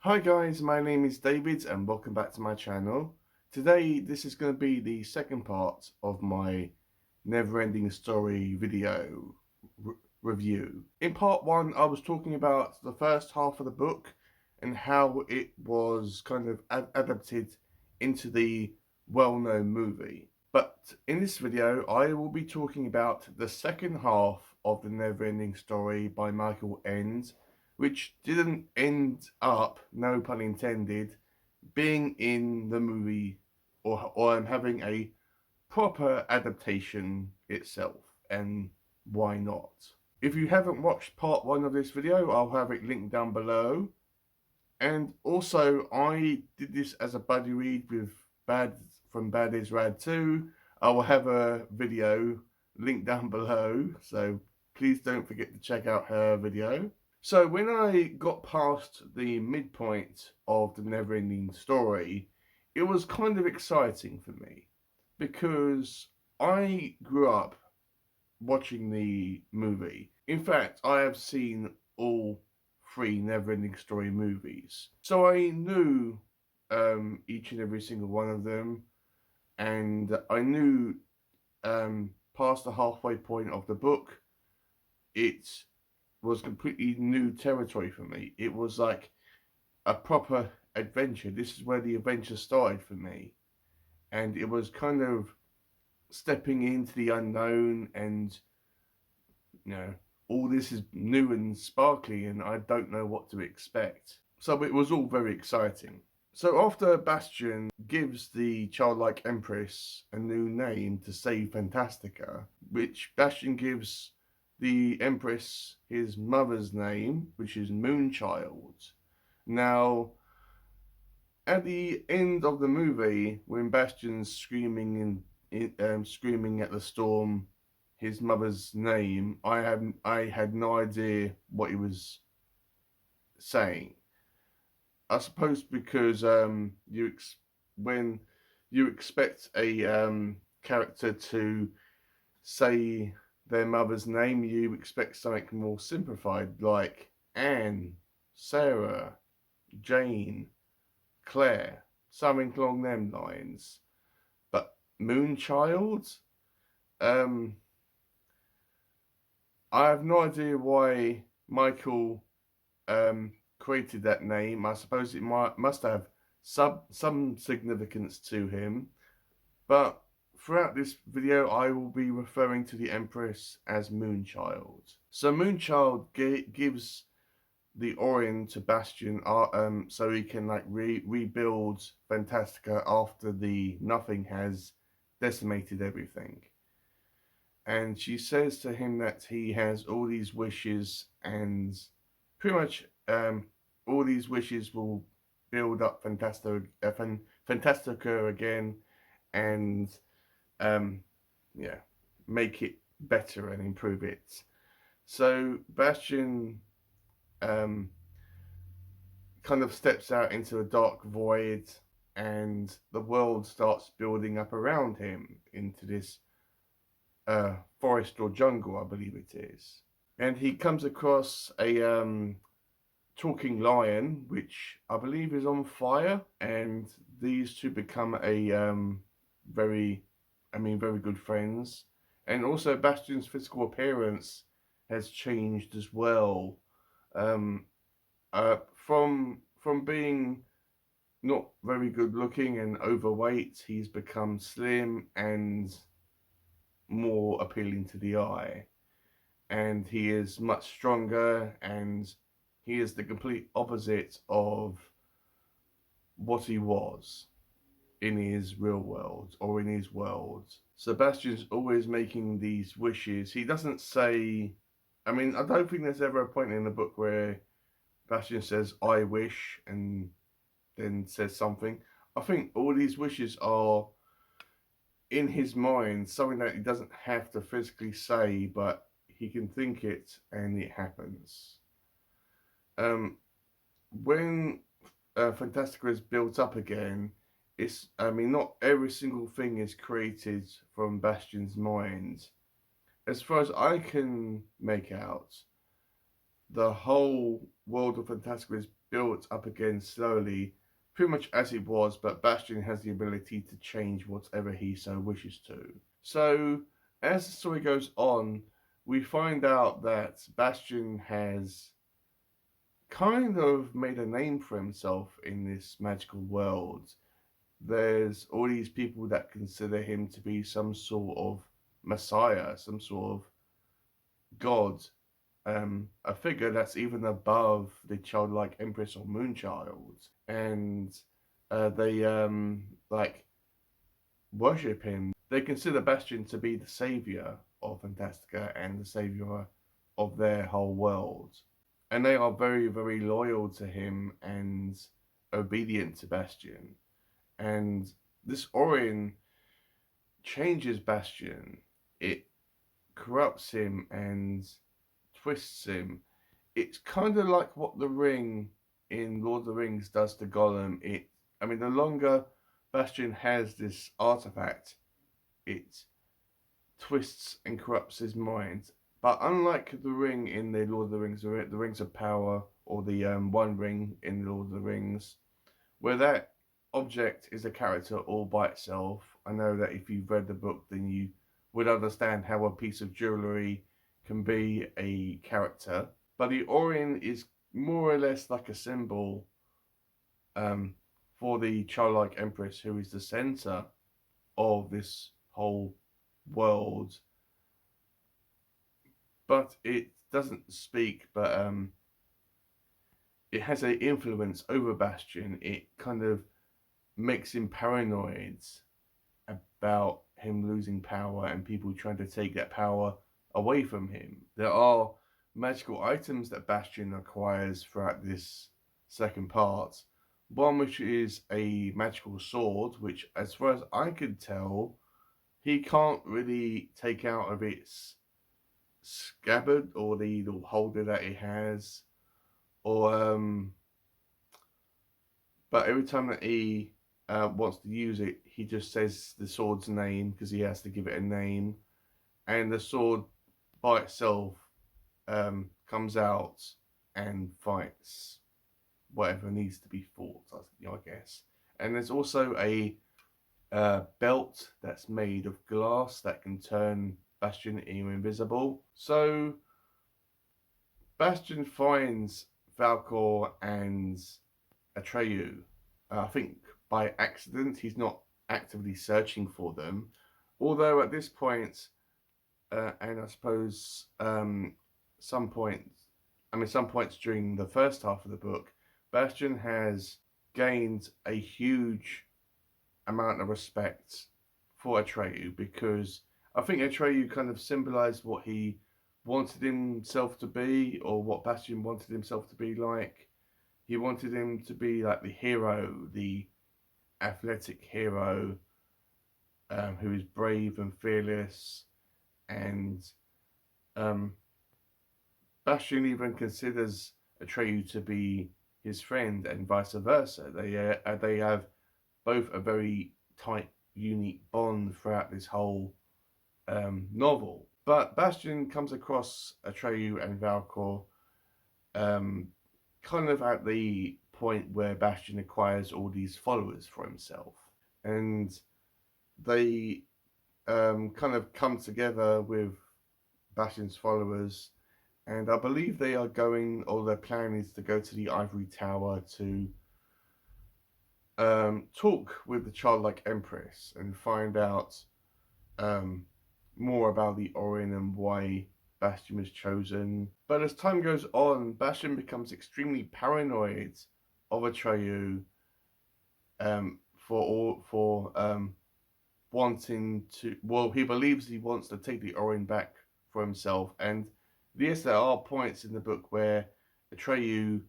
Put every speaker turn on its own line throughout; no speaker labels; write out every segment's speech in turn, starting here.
Hi guys, my name is David and welcome back to my channel. Today this is going to be the second part of my Neverending Story video review. In part one I was talking about the first half of the book and how it was kind of adapted into the well-known movie. But in this video I will be talking about the second half of the Neverending Story by Michael Ende, which didn't end up, no pun intended, being in the movie or having a proper adaptation itself, and why not? If you haven't watched part one of this video, I'll have it linked down below. And also, I did this as a buddy read with Bad is Rad 2. I will have a video linked down below, so please don't forget to check out her video. So when I got past the midpoint of the Neverending Story, it was kind of exciting for me because I grew up watching the movie. In fact, I have seen all three Neverending Story movies. So I knew each and every single one of them, and I knew past the halfway point of the book, it was completely new territory for me. It was like a proper adventure. This is where the adventure started for me. And it was kind of stepping into the unknown, and all this is new and sparkly and I don't know what to expect. So it was all very exciting. So after Bastian gives the childlike empress a new name to save Fantastica, which Bastian gives the empress his mother's name, which is Moonchild. Now, at the end of the movie, when Bastian's screaming screaming at the storm his mother's name, I had no idea what he was saying. I suppose because when you expect a character to say their mother's name, you expect something more simplified, like Anne, Sarah, Jane, Claire, something along them lines. But Moonchild, I have no idea why Michael created that name. I suppose it must have some significance to him. But throughout this video, I will be referring to the Empress as Moonchild. So Moonchild gives the Orion to Bastian, so he can like rebuild Fantastica after the Nothing has decimated everything. And she says to him that he has all these wishes, and pretty much all these wishes will build up Fantastica again, and yeah, make it better and improve it. So Bastian kind of steps out into a dark void, and the world starts building up around him into this forest or jungle, I believe it is. And he comes across a talking lion, which I believe is on fire, and these two become a very good friends. And also Bastian's physical appearance has changed as well. Um, from being not very good looking and overweight, he's become slim and more appealing to the eye. And he is much stronger, and he is the complete opposite of what he was in his real world or in his world. Sebastian's always making these wishes. He doesn't say, I don't think there's ever a point in the book where Bastian says, I wish, and then says something. I think all these wishes are in his mind, something that he doesn't have to physically say, but he can think it and it happens. When Fantastica is built up again, not every single thing is created from Bastian's mind. As far as I can make out, the whole world of Fantastica is built up again slowly, pretty much as it was, but Bastion has the ability to change whatever he so wishes to. So, as the story goes on, we find out that Bastion has kind of made a name for himself in this magical world. There's all these people that consider him to be some sort of messiah, some sort of god, a figure that's even above the childlike Empress or Moonchild, and they like worship him. They consider Bastion to be the savior of Fantastica and the savior of their whole world, and they are very, very loyal to him and obedient to Bastion. And this Orion changes Bastion. It corrupts him and twists him. It's kind of like what the ring in Lord of the Rings does to Gollum. I mean, the longer Bastion has this artifact, it twists and corrupts his mind. But unlike the ring in the Lord of the Rings, the Rings of Power, or the One Ring in the Lord of the Rings, where that object is a character all by itself. I know that if you've read the book, then you would understand how a piece of jewellery can be a character. But the Orion is more or less like a symbol for the childlike Empress, who is the centre of this whole world. But it doesn't speak, but it has an influence over Bastion. It kind of makes him paranoid about him losing power and people trying to take that power away from him. There are magical items that Bastion acquires throughout this second part. One which is a magical sword, which, as far as I could tell, he can't really take out of its scabbard or the little holder that it has, or but every time that he wants to use it, he just says the sword's name because he has to give it a name, and the sword by itself comes out and fights whatever needs to be fought, I guess. And there's also a belt that's made of glass that can turn Bastion invisible. So Bastion finds Valcor and Atreyu. I think by accident. He's not actively searching for them. Although at this point, and I suppose some points during the first half of the book, Bastion has gained a huge amount of respect for Atreyu, because I think Atreyu kind of symbolized what he wanted himself to be, or what Bastion wanted himself to be like. He wanted him to be like the hero, the athletic hero, who is brave and fearless, and Bastion even considers Atreyu to be his friend, and vice versa. They have both a very tight, unique bond throughout this whole novel. But Bastion comes across Atreyu and Valcor kind of at the point where Bastion acquires all these followers for himself, and they kind of come together with Bastion's followers, and I believe they are going, or their plan is to go to the Ivory Tower to talk with the childlike Empress and find out more about the Orion and why Bastion was chosen. But as time goes on, Bastion becomes extremely paranoid of Atreyu for wanting to. Well, he believes he wants to take the Orion back for himself, and yes, there are points in the book where Atreyu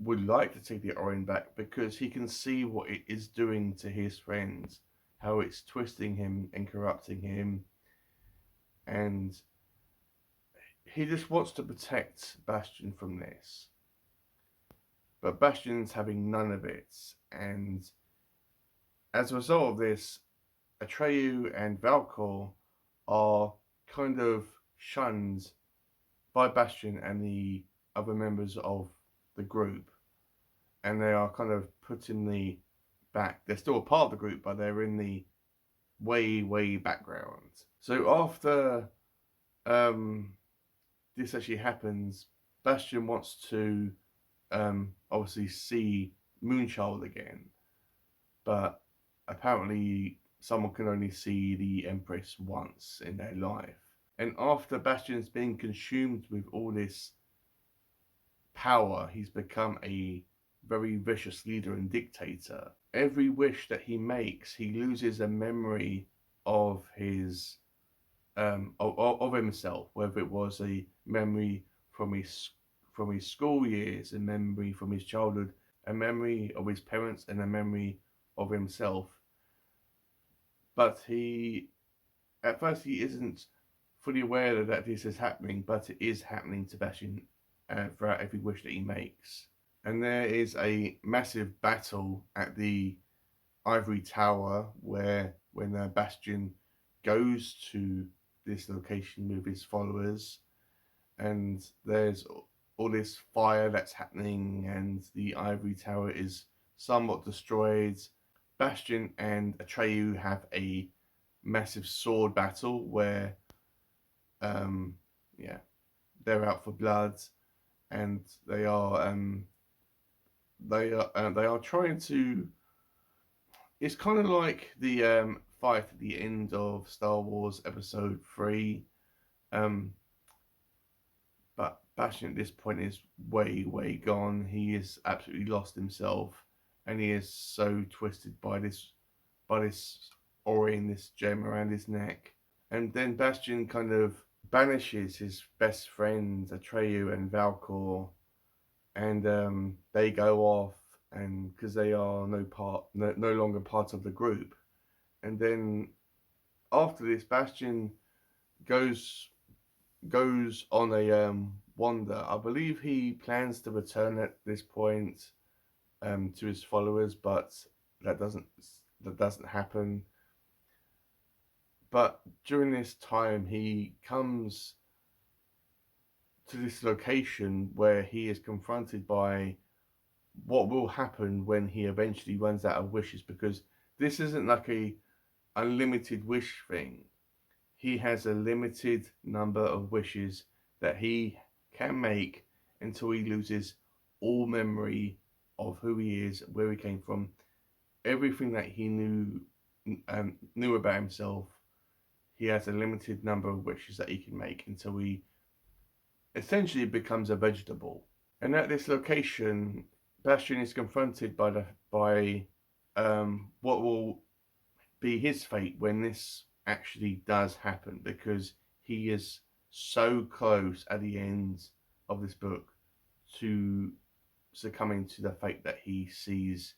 would like to take the Orion back because he can see what it is doing to his friends, how it's twisting him and corrupting him, and he just wants to protect Bastion from this. But Bastion's having none of it, and as a result of this, Atreyu and Valcor are kind of shunned by Bastion and the other members of the group. and they are kind of put in the back. They're still a part of the group, but they're in the way background. So after this actually happens, Bastian wants to obviously see Moonchild again, but apparently someone can only see the Empress once in their life. And after Bastian's been consumed with all this power, he's become a very vicious leader and dictator. Every wish that he makes, he loses a memory of his of himself, whether it was a memory from his school years, a memory from his childhood, a memory of his parents, and a memory of himself. But at first he isn't fully aware that this is happening, but it is happening to Bastion throughout every wish that he makes. And there is a massive battle at the Ivory Tower where when Bastion goes to this location with his followers, and there's all this fire that's happening, and the Ivory Tower is somewhat destroyed. Bastion and Atreyu have a massive sword battle where, yeah, they're out for blood, and they are trying to. It's kind of like the fight at the end of Star Wars Episode 3. But Bastion at this point is way gone. He is absolutely lost himself, and he is so twisted by this ori and this gem around his neck. And then Bastion kind of banishes his best friends Atreyu and Valcor, and they go off, and because they are no longer part of the group. And then after this, Bastion goes on a wander. I believe he plans to return at this point to his followers, but that doesn't happen. But during this time, he comes to this location where he is confronted by what will happen when he eventually runs out of wishes, because this isn't like a unlimited wish thing. He has a limited number of wishes that he can make until he loses all memory of who he is, where he came from, everything that he knew about himself. He has a limited number of wishes that he can make until he essentially becomes a vegetable. And at this location, Bastion is confronted by what will be his fate when this actually does happen, because he is so close at the end of this book to succumbing to the fate that he sees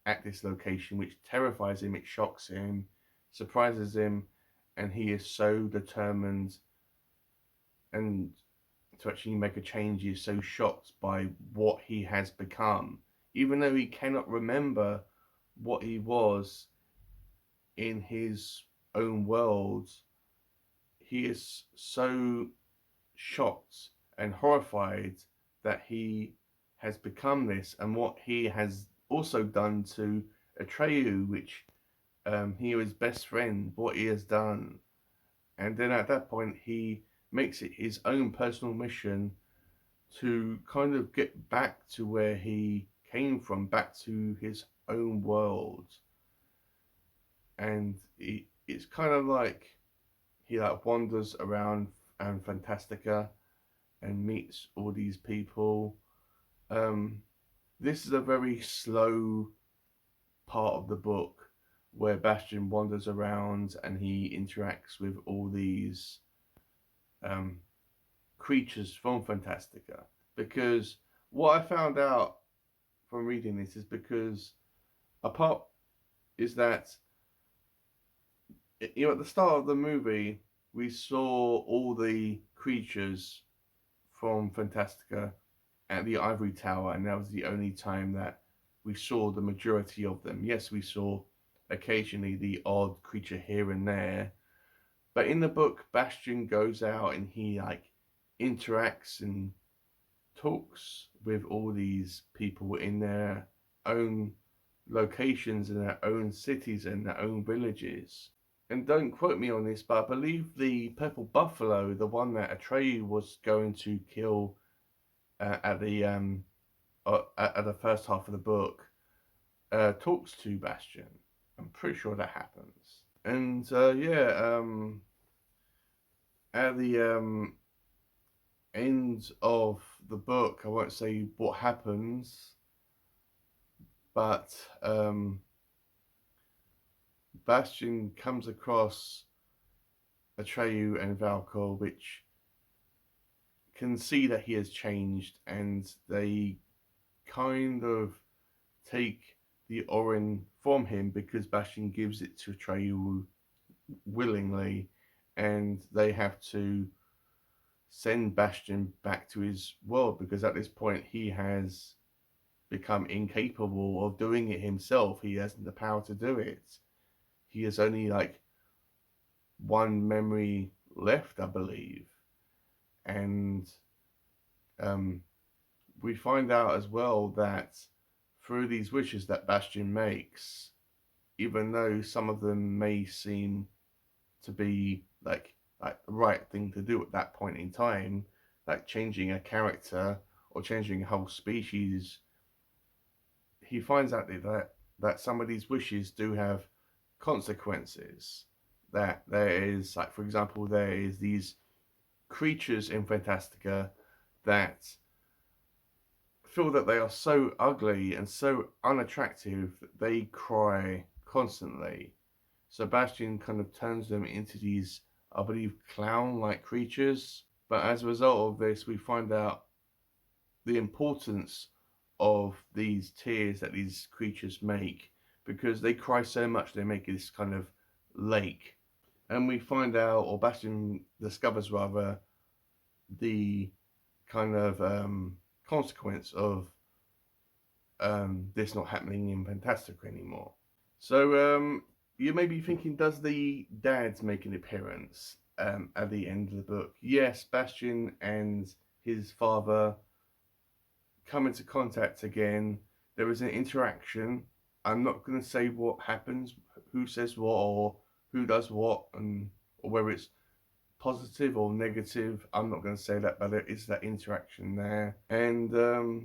at this location, which terrifies him, it shocks him, surprises him, and he is so determined and to actually make a change. He is so shocked by what he has become, even though he cannot remember what he was in his own world. He is so shocked and horrified that he has become this, and what he has also done to Atreyu, which he was best friend, what he has done. And then at that point, he makes it his own personal mission to kind of get back to where he came from, back to his own world. And it's kind of like he wanders around Fantastica and meets all these people. This is a very slow part of the book where Bastion wanders around and he interacts with all these creatures from Fantastica. Because what I found out from reading this is because a part is that, you know, at the start of the movie we saw all the creatures from Fantastica at the Ivory Tower, and that was the only time that we saw the majority of them. Yes, we saw occasionally the odd creature here and there, but in the book, Bastion goes out and he interacts and talks with all these people in their own locations, in their own cities, and their own villages. And don't quote me on this, but I believe the purple buffalo, the one that Atreyu was going to kill at the first half of the book, talks to Bastion. I'm pretty sure that happens. And at the end of the book, I won't say what happens, but Bastion comes across Atreyu and Valkor, which can see that he has changed, and they kind of take the Orin from him because Bastion gives it to Atreyu willingly, and they have to send Bastion back to his world because at this point he has become incapable of doing it himself. He hasn't the power to do it. He has only like one memory left, I believe. And we find out as well that through these wishes that Bastion makes, even though some of them may seem to be like the right thing to do at that point in time, like changing a character or changing a whole species, he finds out that some of these wishes do have consequences. That there is, like, for example, there is these creatures in Fantastica that feel that they are so ugly and so unattractive that they cry constantly. Sebastian kind of turns them into these, I believe, clown-like creatures. But as a result of this, we find out the importance of these tears that these creatures make, because they cry so much they make this kind of lake. And we find out, or Bastion discovers rather, the kind of consequence of this not happening in Fantastica anymore. So you may be thinking, does the dads make an appearance at the end of the book? Yes, Bastion and his father come into contact again. There is an interaction. I'm not going to say what happens, who says what, or who does what, and or whether it's positive or negative. I'm not going to say that, but there is that interaction there. And the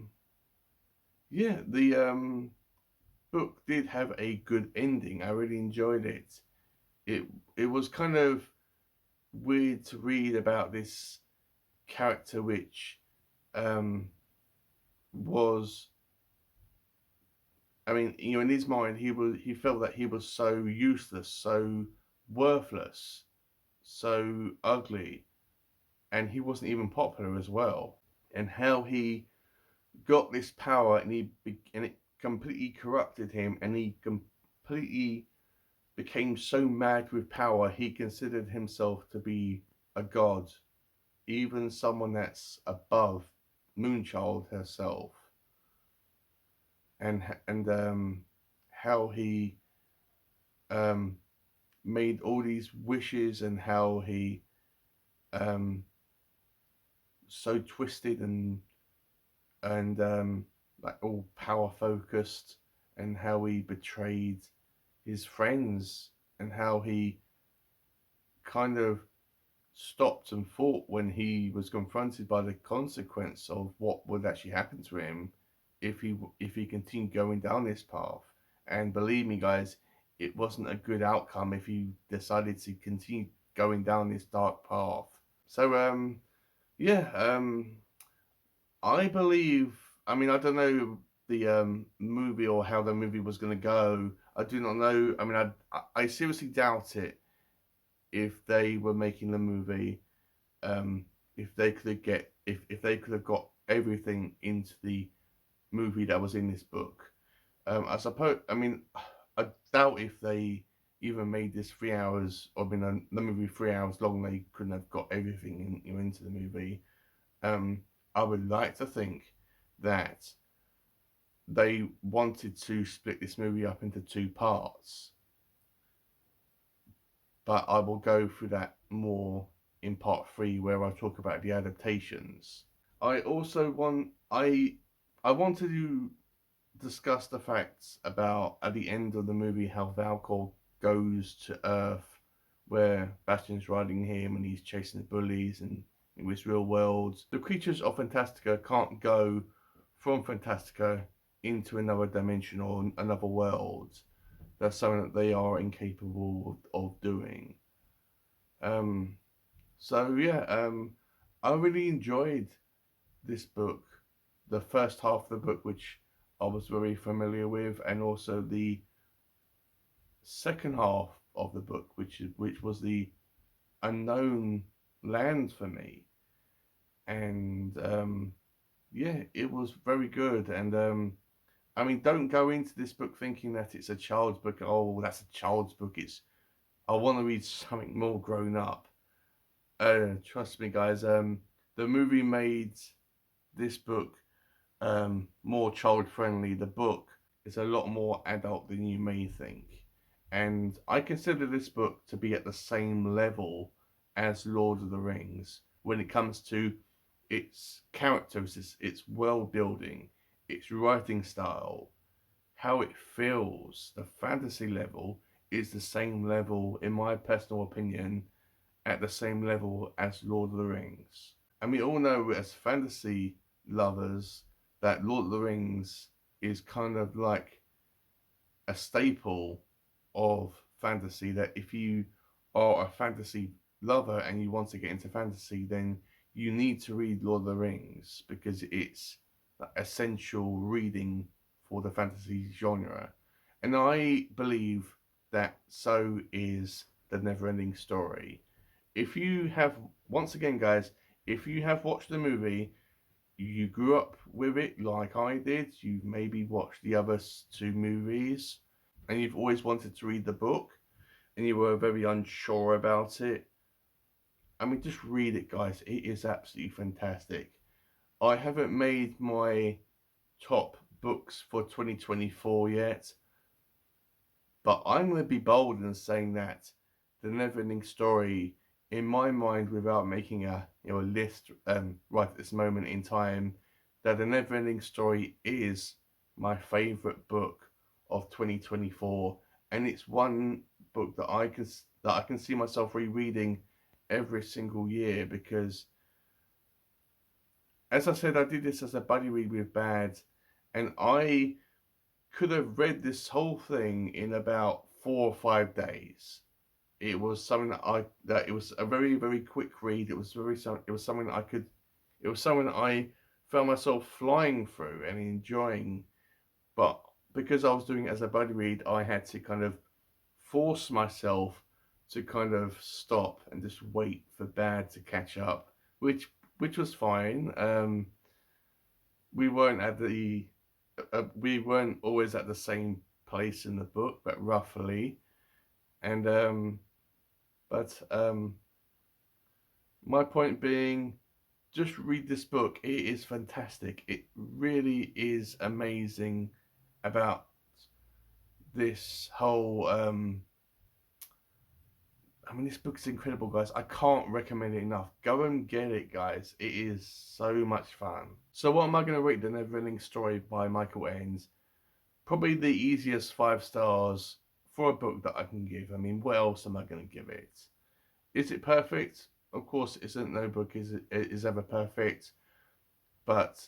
book did have a good ending. I really enjoyed it. It was kind of weird to read about this character which was, I mean, in his mind, he felt that he was so useless, so worthless, so ugly, and he wasn't even popular as well. And how he got this power, and it completely corrupted him, and he completely became so mad with power, he considered himself to be a god, even someone that's above Moonchild herself. And how he made all these wishes, and how he so twisted and like all power focused, and how he betrayed his friends, and how he kind of stopped and thought when he was confronted by the consequence of what would actually happen to him if he continued going down this path. And believe me, guys, it wasn't a good outcome if he decided to continue going down this dark path. So I believe, I mean, I don't know the movie or how the movie was going to go. I do not know. I mean, I seriously doubt it if they were making the movie. If they could have got everything into the movie that was in this book. I suppose. I mean, I doubt if they even made this 3 hours, or the movie 3 hours long, they couldn't have got everything into the movie. I would like to think that they wanted to split this movie up into 2 parts, but I will go through that more in part 3, where I talk about the adaptations. I also I want to discuss the facts about at the end of the movie how Valkor goes to Earth, where Bastian's riding him and he's chasing the bullies, and in this real world, the creatures of Fantastica can't go from Fantastica into another dimension or another world. That's something that they are incapable of doing. Um, so yeah, I really enjoyed this book, the first half of the book, which I was very familiar with, and also the second half of the book, which was the unknown land for me. And yeah, it was very good. And I mean, don't go into this book thinking that it's a child's book. Oh, that's a child's book. It's I want to read something more grown up. Trust me, guys. The movie made this book more child friendly. The book is a lot more adult than you may think. And I consider this book to be at the same level as Lord of the Rings when it comes to its characters, its world building, its writing style, how it feels. The fantasy level is the same level, in my personal opinion, at the same level as Lord of the Rings. And we all know as fantasy lovers that Lord of the Rings is kind of like a staple of fantasy. That if you are a fantasy lover and you want to get into fantasy, then you need to read Lord of the Rings because it's essential reading for the fantasy genre. And I believe that so is the Neverending Story. If you have, once again, guys, if you have watched the movie, you grew up with it like I did, you've maybe watched the other two movies, and you've always wanted to read the book, and you were very unsure about it, I mean, just read it, guys. It is absolutely fantastic. I haven't made my top books for 2024 yet, but I'm going to be bold in saying that the Neverending Story, in my mind, without making a list right at this moment in time, that the Neverending Story is my favourite book of 2024, and it's one book that I can see myself rereading every single year because, as I said, I did this as a buddy read with Bad, and I could have read this whole thing in about 4 or 5 days. It was something that it was a very very quick read. It was something that I could it was something that I found myself flying through and enjoying. But because I was doing it as a buddy read, I had to kind of force myself to kind of stop and just wait for Bad to catch up, which was fine. We weren't at the we weren't always at the same place in the book, but roughly. And but my point being, just read this book. It is fantastic. It really is amazing about this whole. I mean, this book is incredible, guys. I can't recommend it enough. Go and get it, guys. It is so much fun. So, what am I going to rate? The Neverending Story by Michael Ende. Probably the easiest 5 stars for a book that I can give. I mean, what else am I going to give it? Is it perfect? Of course, isn't no book is ever perfect, but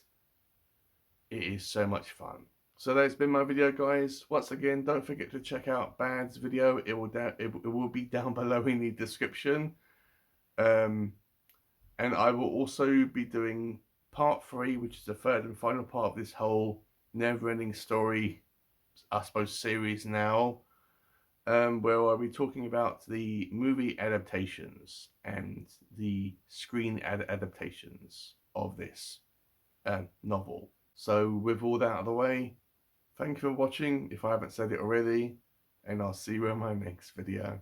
it is so much fun. So that's been my video, guys. Once again, don't forget to check out Bad's video. It will be down below in the description. And I will also be doing part 3, which is the third and final part of this whole Never-Ending Story, I suppose, series now. Where I'll be talking about the movie adaptations and the screen adaptations of this novel. So with all that out of the way, thank you for watching if I haven't said it already, and I'll see you in my next video.